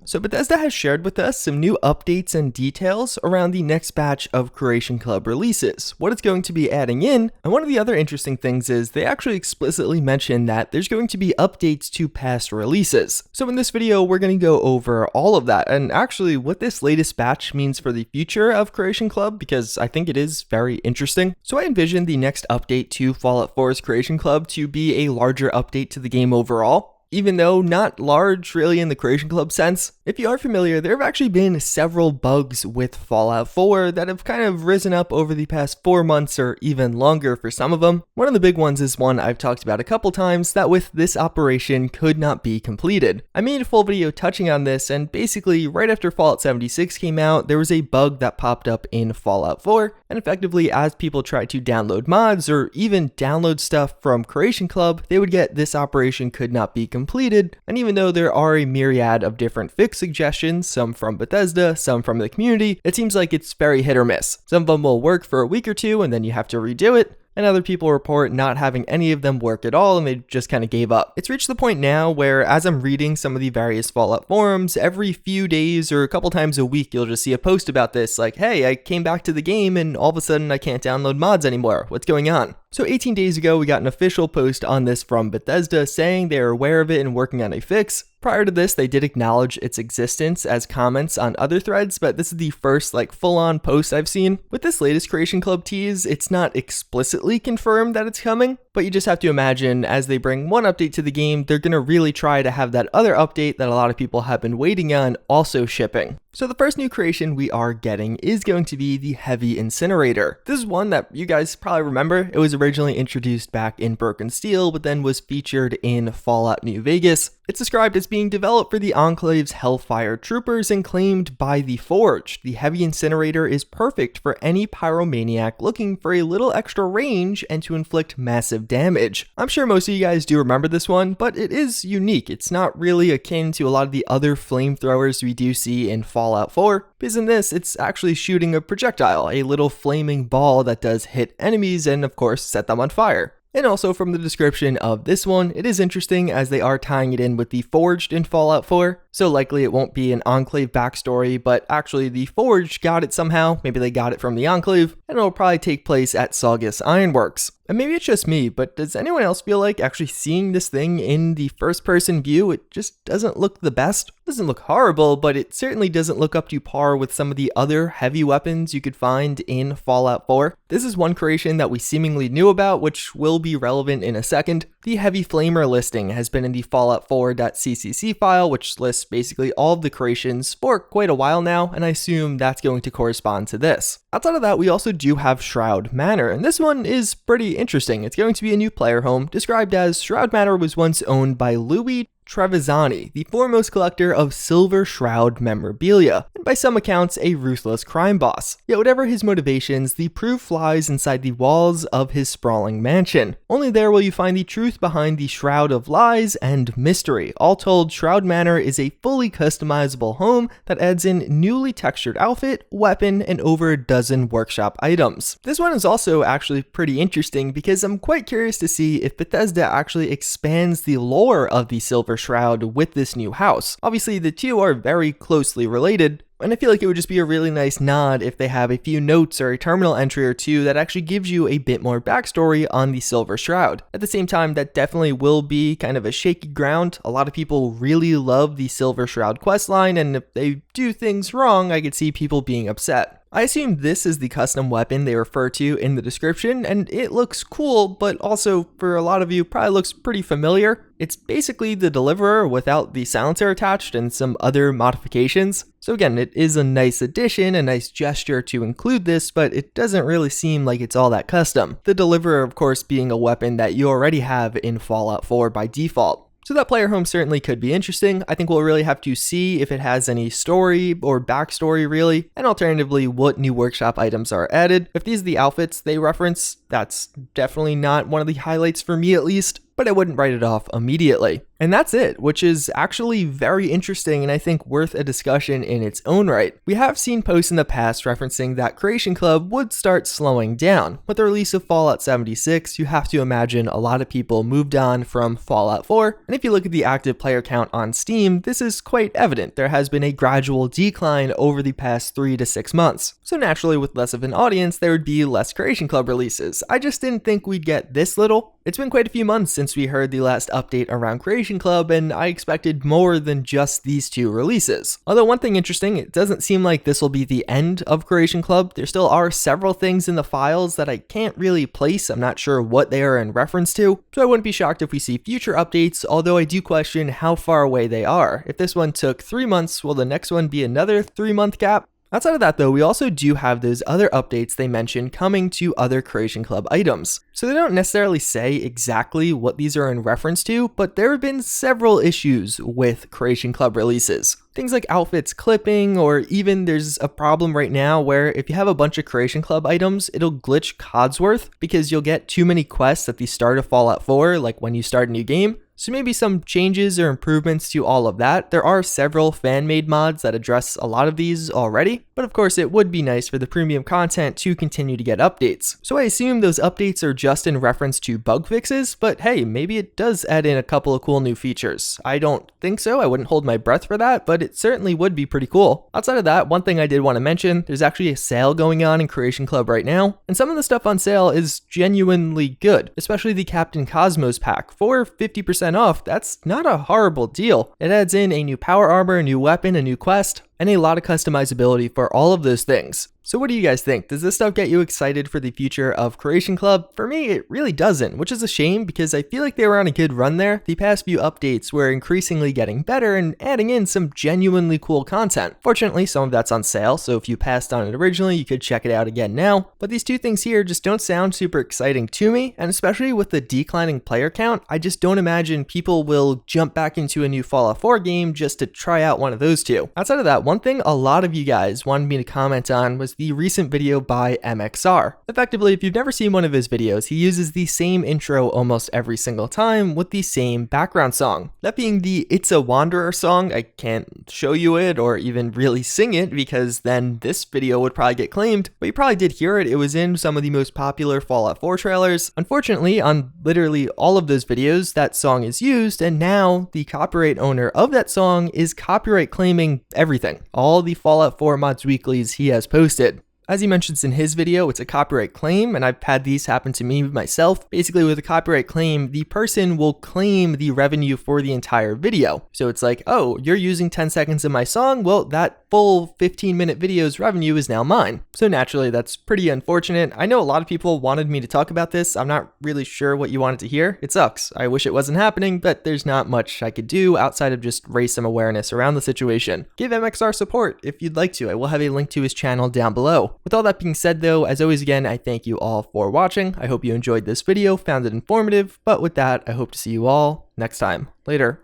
So Bethesda has shared with us some new updates and details around the next batch of Creation Club releases, what it's going to be adding in, and one of the other interesting things is they actually explicitly mentioned that there's going to be updates to past releases. So in this video, we're going to go over all of that, and actually what this latest batch means for the future of Creation Club, because I think it is very interesting. So I envision the next update to Fallout 4's Creation Club to be a larger update to the game overall, even though not large really in the Creation Club sense. If you are familiar, there have actually been several bugs with Fallout 4 that have kind of risen up over the past 4 months or even longer for some of them. One of the big ones is one I've talked about a couple times, that with this operation could not be completed. I made a full video touching on this, and basically right after Fallout 76 came out, there was a bug that popped up in Fallout 4, and effectively as people tried to download mods or even download stuff from Creation Club, they would get this operation could not be completed. And even though there are a myriad of different fix suggestions, some from Bethesda, some from the community, it seems like it's very hit or miss. Some of them will work for a week or two and then you have to redo it, and other people report not having any of them work at all and they just kind of gave up. It's reached the point now where as I'm reading some of the various Fallout forums, every few days or a couple times a week you'll just see a post about this, like, hey, I came back to the game and all of a sudden I can't download mods anymore. What's going on? So 18 days ago, we got an official post on this from Bethesda saying they are aware of it and working on a fix. Prior to this, they did acknowledge its existence as comments on other threads, but this is the first full-on post I've seen. With this latest Creation Club tease, it's not explicitly confirmed that it's coming, but you just have to imagine as they bring one update to the game, they're going to really try to have that other update that a lot of people have been waiting on also shipping. So the first new creation we are getting is going to be the heavy incinerator. This is one that you guys probably remember. It was originally introduced back in Broken Steel, but then was featured in Fallout New Vegas. It's described as being developed for the Enclave's Hellfire troopers and claimed by the Forge. The heavy incinerator is perfect for any pyromaniac looking for a little extra range and to inflict massive damage. I'm sure most of you guys do remember this one, but it is unique. It's not really akin to a lot of the other flamethrowers we do see in Fallout 4, because in this, it's actually shooting a projectile, a little flaming ball that does hit enemies and of course set them on fire. And also from the description of this one, it is interesting as they are tying it in with the Forged in Fallout 4, so likely it won't be an Enclave backstory, but actually the Forged got it somehow, maybe they got it from the Enclave, and it'll probably take place at Saugus Ironworks. And maybe it's just me, but does anyone else feel like actually seeing this thing in the first-person view, it just doesn't look the best? It doesn't look horrible, but it certainly doesn't look up to par with some of the other heavy weapons you could find in Fallout 4. This is one creation that we seemingly knew about, which will be relevant in a second. The Heavy Flamer listing has been in the Fallout 4.ccc file, which lists basically all of the creations for quite a while now, and I assume that's going to correspond to this. Outside of that, we also do have Shroud Manor, and this one is pretty interesting. It's going to be a new player home, described as Shroud Manor was once owned by Louis Trevizzani, the foremost collector of Silver Shroud memorabilia, and by some accounts a ruthless crime boss. Yet whatever his motivations, the proof lies inside the walls of his sprawling mansion. Only there will you find the truth behind the shroud of lies and mystery. All told, Shroud Manor is a fully customizable home that adds in newly textured outfit, weapon, and over a dozen workshop items. This one is also actually pretty interesting because I'm quite curious to see if Bethesda actually expands the lore of the Silver Shroud with this new house. Obviously, the two are very closely related, and I feel like it would just be a really nice nod if they have a few notes or a terminal entry or two that actually gives you a bit more backstory on the Silver Shroud. At the same time, that definitely will be kind of a shaky ground. A lot of people really love the Silver Shroud questline, and if they do things wrong, I could see people being upset. I assume this is the custom weapon they refer to in the description, and it looks cool, but also for a lot of you probably looks pretty familiar. It's basically the Deliverer without the silencer attached and some other modifications. So again, it is a nice addition, a nice gesture to include this, but it doesn't really seem like it's all that custom. The Deliverer, of course, being a weapon that you already have in Fallout 4 by default. So that player home certainly could be interesting. I think we'll really have to see if it has any story or backstory really, and alternatively what new workshop items are added. If these are the outfits they reference, that's definitely not one of the highlights for me at least. but I wouldn't write it off immediately. And that's it, which is actually very interesting and I think worth a discussion in its own right. We have seen posts in the past referencing that Creation Club would start slowing down. With the release of Fallout 76, you have to imagine a lot of people moved on from Fallout 4, and if you look at the active player count on Steam, this is quite evident. There has been a gradual decline over the past 3 to 6 months. So naturally, with less of an audience, there would be less Creation Club releases. I just didn't think we'd get this little. It's been quite a few months since we heard the last update around Creation Club, and I expected more than just these 2 releases. Although one thing interesting, it doesn't seem like this will be the end of Creation Club. There still are several things in the files that I can't really place. I'm not sure what they are in reference to, so I wouldn't be shocked if we see future updates, although I do question how far away they are. If this one took 3 months, will the next one be another 3-month gap? Outside of that though, we also do have those other updates they mentioned coming to other Creation Club items. So they don't necessarily say exactly what these are in reference to, but there have been several issues with Creation Club releases. Things like outfits clipping, or even there's a problem right now where if you have a bunch of Creation Club items, it'll glitch Codsworth because you'll get too many quests at the start of Fallout 4, like when you start a new game. So maybe some changes or improvements to all of that. There are several fan-made mods that address a lot of these already, but of course it would be nice for the premium content to continue to get updates. So I assume those updates are just in reference to bug fixes, but hey, maybe it does add in a couple of cool new features. I don't think so, I wouldn't hold my breath for that, but it certainly would be pretty cool. Outside of that, one thing I did want to mention, there's actually a sale going on in Creation Club right now, and some of the stuff on sale is genuinely good, especially the Captain Cosmos pack. For 50% off, that's not a horrible deal. It adds in a new power armor, a new weapon, a new quest, and a lot of customizability for all of those things. So what do you guys think? Does this stuff get you excited for the future of Creation Club? For me, it really doesn't, which is a shame because I feel like they were on a good run there. The past few updates were increasingly getting better and adding in some genuinely cool content. Fortunately, some of that's on sale, so if you passed on it originally, you could check it out again now. But these 2 things here just don't sound super exciting to me, and especially with the declining player count, I just don't imagine people will jump back into a new Fallout 4 game just to try out one of those 2. Outside of that, one thing a lot of you guys wanted me to comment on was the recent video by MXR. Effectively, if you've never seen one of his videos, he uses the same intro almost every single time with the same background song. That being the It's a Wanderer song. I can't show you it or even really sing it because then this video would probably get claimed, but you probably did hear it. It was in some of the most popular Fallout 4 trailers. Unfortunately, on literally all of those videos, that song is used, and now the copyright owner of that song is copyright claiming everything. All the Fallout 4 mods weeklies he has posted. As he mentions in his video, it's a copyright claim, and I've had these happen to me myself. Basically, with a copyright claim, the person will claim the revenue for the entire video. So it's like, oh, you're using 10 seconds of my song? Well, that full 15-minute video's revenue is now mine. So naturally, that's pretty unfortunate. I know a lot of people wanted me to talk about this. I'm not really sure what you wanted to hear. It sucks. I wish it wasn't happening, but there's not much I could do outside of just raise some awareness around the situation. Give MXR support if you'd like to. I will have a link to his channel down below. With all that being said though, as always again, I thank you all for watching. I hope you enjoyed this video, found it informative, but with that, I hope to see you all next time. Later.